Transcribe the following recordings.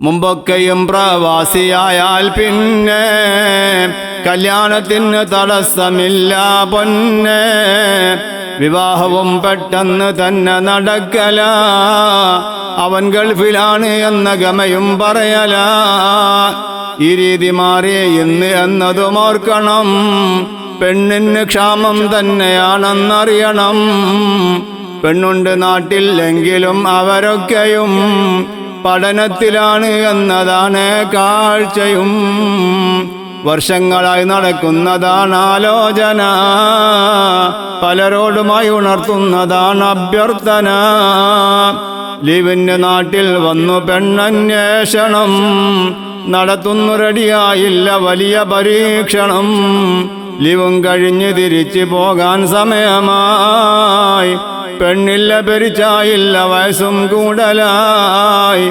മുമ്പൊക്കെയും പ്രവാസിയായാൽ പിന്നെ കല്യാണത്തിന് തടസ്സമില്ല പൊന്നെ. വിവാഹവും പെട്ടെന്ന് തന്നെ നടക്കല. അവൻ ഗൾഫിലാണ് എന്ന ഗമയും പറയല. ഈ രീതി മാറി ഇന്ന് എന്നതും ഓർക്കണം. പെണ്ണിന് ക്ഷാമം തന്നെയാണെന്നറിയണം. പെണ്ണുണ്ട് നാട്ടിൽ എങ്കിലും അവരൊക്കെയും പഠനത്തിലാണ് എന്നതാണ് കാഴ്ചയും. വർഷങ്ങളായി നടക്കുന്നതാണ് ആലോചന. പലരോടുമായി ഉണർത്തുന്നതാണ് അഭ്യർത്ഥന. ലീവിന് നാട്ടിൽ വന്നു പെണ്ണന്വേഷണം നടത്തുന്നു, റെഡിയായില്ല വലിയ പരീക്ഷണം. ലീവും കഴിഞ്ഞ് തിരിച്ചു പോകാൻ സമയമായി. പെണ്ണില്ല പെരിച്ചായില്ല വയസ്സും കൂടുതലായി.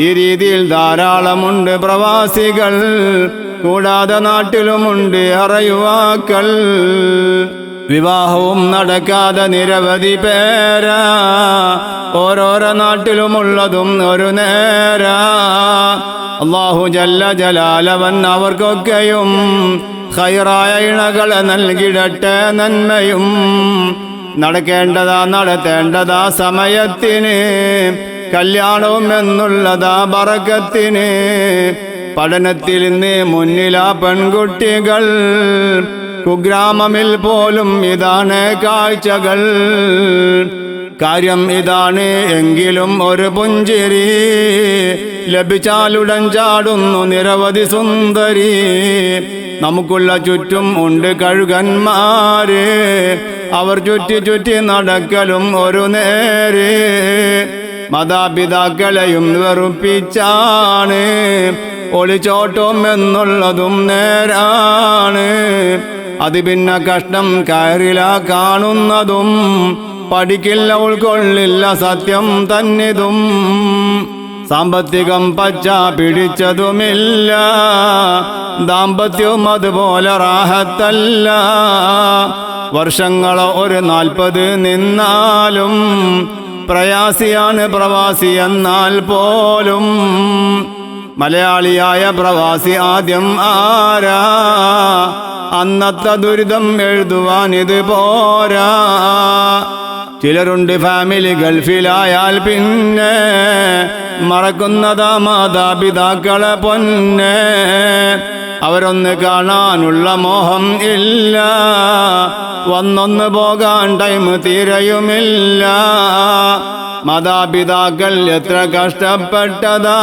ഈ രീതിയിൽ ധാരാളമുണ്ട് പ്രവാസികൾ, കൂടാതെ നാട്ടിലുമുണ്ട് അറയുവാക്കൾ. വിവാഹവും നടക്കാതെ നിരവധി പേരാ, ഓരോരോ നാട്ടിലുമുള്ളതും ഒരു നേരാ. അല്ലാഹു ജല്ല ജലാലവൻ അവർക്കൊക്കെയും ഖൈറായ ഇണകളെ നൽകിടട്ടെ നന്മയും. നടക്കേണ്ടതാ നടത്തേണ്ടതാ സമയത്തിന്, കല്യാണവും എന്നുള്ളതാ ബറക്കത്തിന്. പഠനത്തിൽ ഇന്ന് മുന്നിലാ പെൺകുട്ടികൾ, കുഗ്രാമമിൽ പോലും ഇതാണ് കാഴ്ചകൾ. കാര്യം ഇതാണ് എങ്കിലും ഒരു പുഞ്ചിരി, ലഭിച്ചാലുടൻ ചാടുന്നു നിരവധി സുന്ദരി. നമുക്കുള്ള ചുറ്റും ഉണ്ട് കഴുകന്മാര്, അവർ ചുറ്റി ചുറ്റി നടക്കലും ഒരു നേര്. മാതാപിതാക്കളെയും വെറുപ്പിച്ചാണ് ഒളിച്ചോട്ടം എന്നുള്ളതും നേരാണ്. അത് പിന്നെ കഷ്ടം കയറില കാണുന്നതും, പഠിക്കില്ല ഉൾക്കൊള്ളില്ല സത്യം തന്നിതും. സാമ്പത്തികം പച്ച പിടിച്ചതുമില്ല, ദാമ്പത്യവും അതുപോലെ റാഹത്തല്ല. വർഷങ്ങളോ ഒരു 40 നിന്നാലും പ്രയാസിയാണ് പ്രവാസി എന്നാൽ പോലും. മലയാളിയായ പ്രവാസി ആദ്യം ആരാ, അന്നത്തെ ദുരിതം എഴുതുവാൻ ഇത് പോരാ. ചിലരുണ്ട് ഫാമിലി ഗൾഫിലായാൽ പിന്നെ മറക്കുന്നതാ മാതാപിതാക്കളെ പൊന്നെ. അവരൊന്ന് കാണാനുള്ള മോഹം ഇല്ല, വന്നൊന്ന് പോകാൻ ടൈം തീരെയുമില്ല. മാതാപിതാക്കൾ എത്ര കഷ്ടപ്പെട്ടതാ,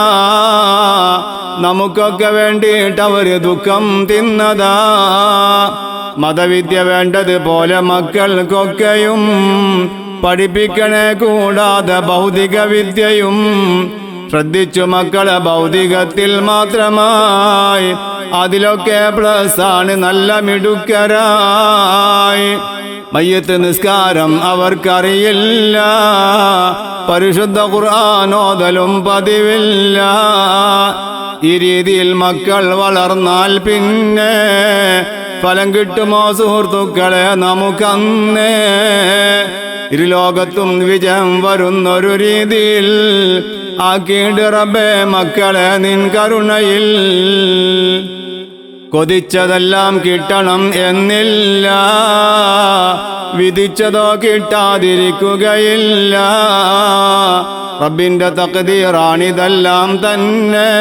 നമുക്കൊക്കെ വേണ്ടിയിട്ട് അവര് ദുഃഖം തിന്നതാ. മതവിദ്യ വേണ്ടതുപോലെ മക്കൾക്കൊക്കെയും പഠിപ്പിക്കണേ, കൂടാതെ ഭൗതിക വിദ്യയും. ശ്രദ്ധിച്ചു മക്കളെ ഭൗതികത്തിൽ മാത്രമായി, അതിലൊക്കെ പ്ലസാണ് നല്ല മിടുക്കരായി. മയ്യത്ത് നിസ്കാരം അവർക്കറിയില്ല, പരിശുദ്ധ ഖുർആൻ ഓതലും പതിവില്ല. ഈ രീതിയിൽ മക്കൾ വളർന്നാൽ പിന്നെ ഫലം കിട്ടുമോ സുഹൃത്തുക്കളെ നമുക്കന്നേ. ഇരുലോകത്തും വിജയം വരുന്നൊരു രീതിയിൽ ആക്കിയിട്ട് റബ്ബേ മക്കളെ നിൻ കരുണയിൽ. കൊതിച്ചതെല്ലാം കിട്ടണം എന്നില്ല, വിധിച്ചതോ കിട്ടാതിരിക്കുകയില്ല. റബ്ബിന്റെ തഖ്ദീറാണിതെല്ലാം തന്നെ,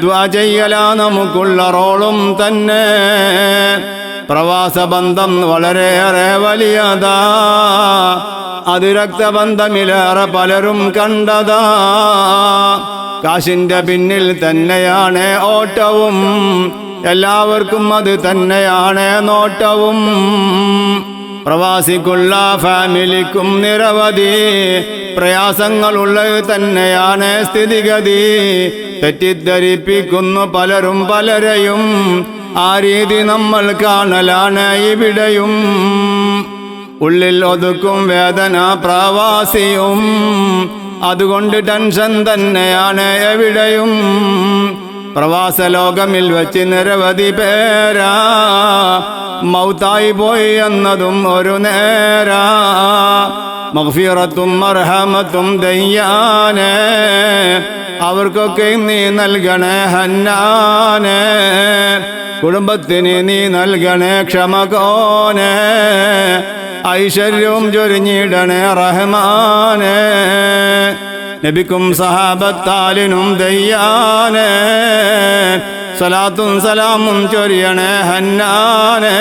ദുആ ചെയ്യലാ നമുക്കുള്ള റോളും തന്നെ. പ്രവാസബന്ധം വളരെയേറെ വലിയതാ, അത് രക്തബന്ധമിലേറെ പലരും കണ്ടതാ. കാശിന്റെ പിന്നിൽ തന്നെയാണ് ഓട്ടവും, എല്ലാവർക്കും അത് തന്നെയാണ് നോട്ടവും. പ്രവാസിക്കുള്ള ഫാമിലിക്കും നിരവധി പ്രയാസങ്ങളുള്ളത് തന്നെയാണ് സ്ഥിതിഗതി. തെറ്റിദ്ധരിപ്പിക്കുന്നു പലരും പലരെയും, ആ രീതി നമ്മൾ കാണലാണ് ഇവിടെയും. ഉള്ളിൽ ഒതുക്കും വേദന പ്രവാസിയും, അതുകൊണ്ട് ടെൻഷൻ തന്നെയാണ് എവിടെയും. പ്രവാസ ലോകമിൽ വെച്ച് നിരവധി പേരാ മൗത്തായി പോയി എന്നതും ഒരു നേരാ. മഗ്ഫിറത്തും മർഹമത്തും ദയ്യാനേ അവർക്കൊക്കെ നീ നൽകണേ ഹന്നാനേ കുടുംബത്തിന് നീ നൽകണേ ക്ഷമകോനേ ഐശ്വര്യവും ചൊരിഞ്ഞിടണേ റഹ്മാനേ നബിക്കും സഹാബത്താലിനും ദയ്യാനേ സലാത്തും സലാമും ചൊരിയണേ ഹന്നാനേ